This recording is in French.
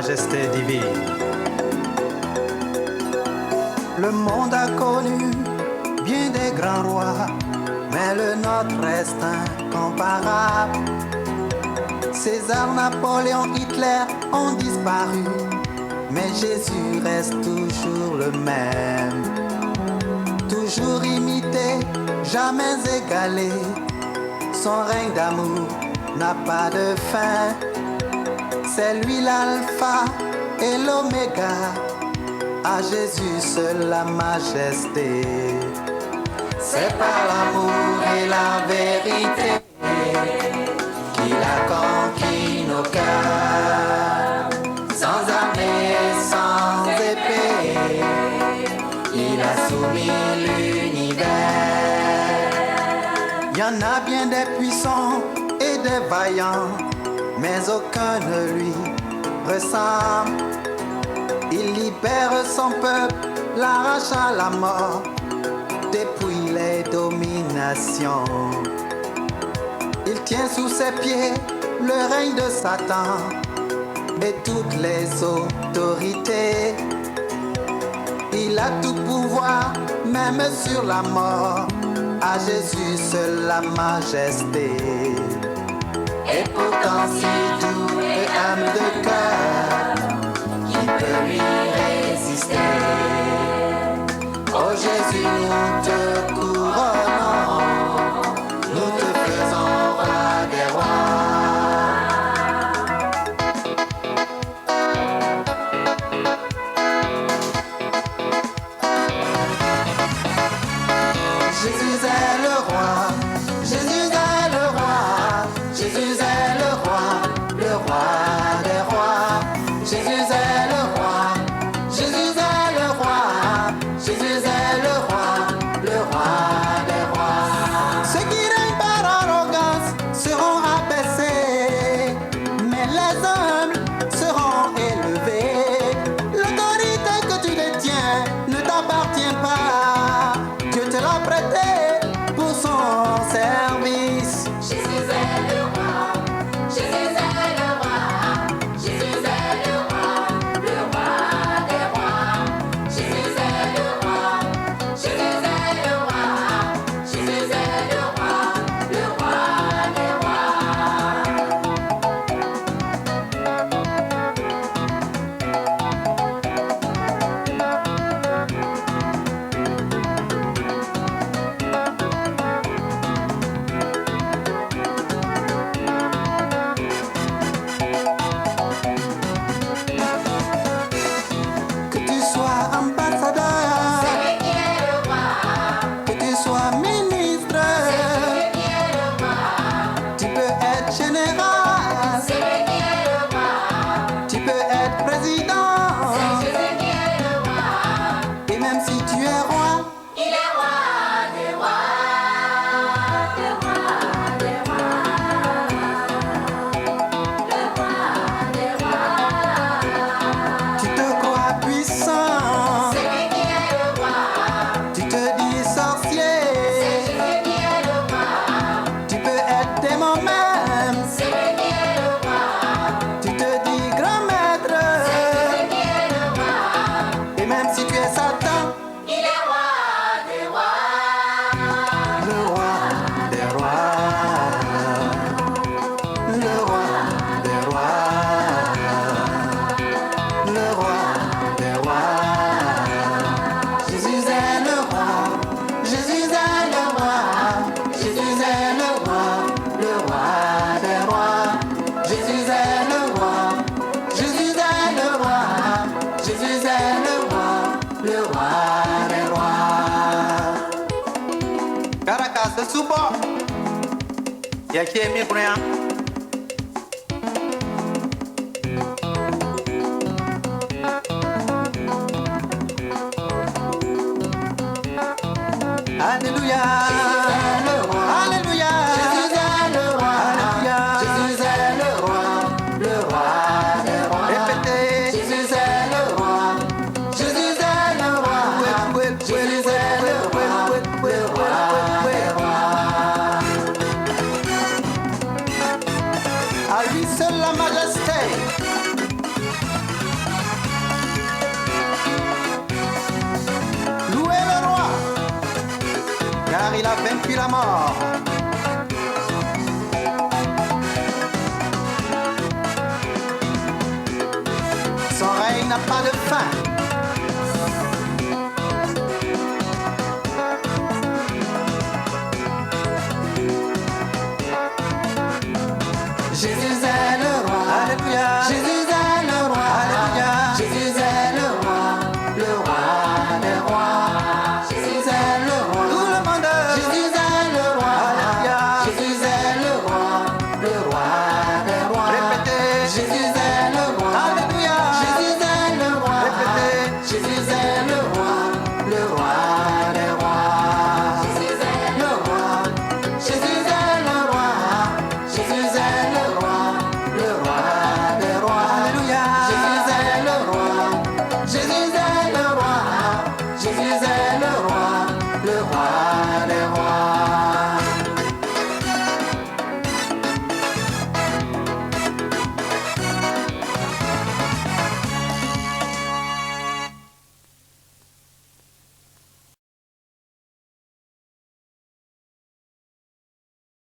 majesté divine. Le monde a connu bien des grands rois, mais le nôtre reste incomparable. César, Napoléon, Hitler ont disparu, mais Jésus reste toujours le même. Toujours imité, jamais égalé, son règne d'amour n'a pas de fin. C'est lui l'alpha et l'oméga, à Jésus seule la majesté. C'est par l'amour et la vérité qu'il a conquis nos cœurs. Sans armée, sans épée, il a soumis l'univers. Il y en a bien des puissants et des vaillants, mais aucun ne lui ressemble. Il libère son peuple, l'arrache à la mort, depuis les dominations. Il tient sous ses pieds le règne de Satan et toutes les autorités. Il a tout pouvoir, même sur la mort, à Jésus seule la majesté. Et pourtant si doux et humble de cœur, qui peut lui résister? Oh Jésus, nous te couronnons, nous te faisons roi des rois. Jésus est le roi, Jésus est le roi, Jésus est le roi des rois. Jésus est le roi, Jésus est le roi, Jésus est le roi des rois. Ceux qui règnent par arrogance seront abaissés, mais les humbles seront élevés. L'autorité que tu détiens ne t'appartient pas, Dieu te l'a prêté pour son service. Jésus est le roi, Jésus est le roi, Jésus est le roi des rois. Jésus est le roi, Jésus est le roi, Jésus est le roi des rois. Que tu sois ambassadeur, C'est lui qui est le roi, que tu sois ministre, c'est lui qui est le roi, tu peux être général, c'est lui qui est le roi, tu peux être président, c'est Jésus qui est le roi, et même si tu es roi, il est roi des rois, le roi des rois, le roi des rois. tu te crois puissant, C'est lui qui est le roi, tu te dis sorcier, c'est Jésus qui est le roi, tu peux être démon même, c'est lui qui est le roi, tu te dis grand maître, c'est Jésus qui est le roi, et même si tu es Satan, il est roi des rois, le roi des rois, le roi des rois, le roi des rois. Jésus est le roi, Jésus est le roi, Jésus est le roi des rois. Jésus est le roi, Jésus est le roi, Jésus est le roi des rois. Caracas de Subo, yaki emi kunya. Alléluia, Alléluia, Jésus est le roi, Alléluia, Jésus est le roi des rois. Répétez, Jésus est le roi, Jésus est le roi, Jésus est le roi des rois. puis la mort. Son règne n'a pas de fin. Jésus est le roi. Alléluia. Jésus est le roi. Alléluia. Jésus est le roi des rois. Jésus est le roi. Tout le monde. Jésus est le roi. Alléluia. Jésus est le roi des rois. Répétez. Jésus est le roi. Alléluia. Jésus est le roi. Répétez. Jésus est le roi des rois. Jésus est le roi. Jésus est le roi. Jésus est le roi des rois. Alléluia. Jésus est le roi. Jésus est le roi. Jésus est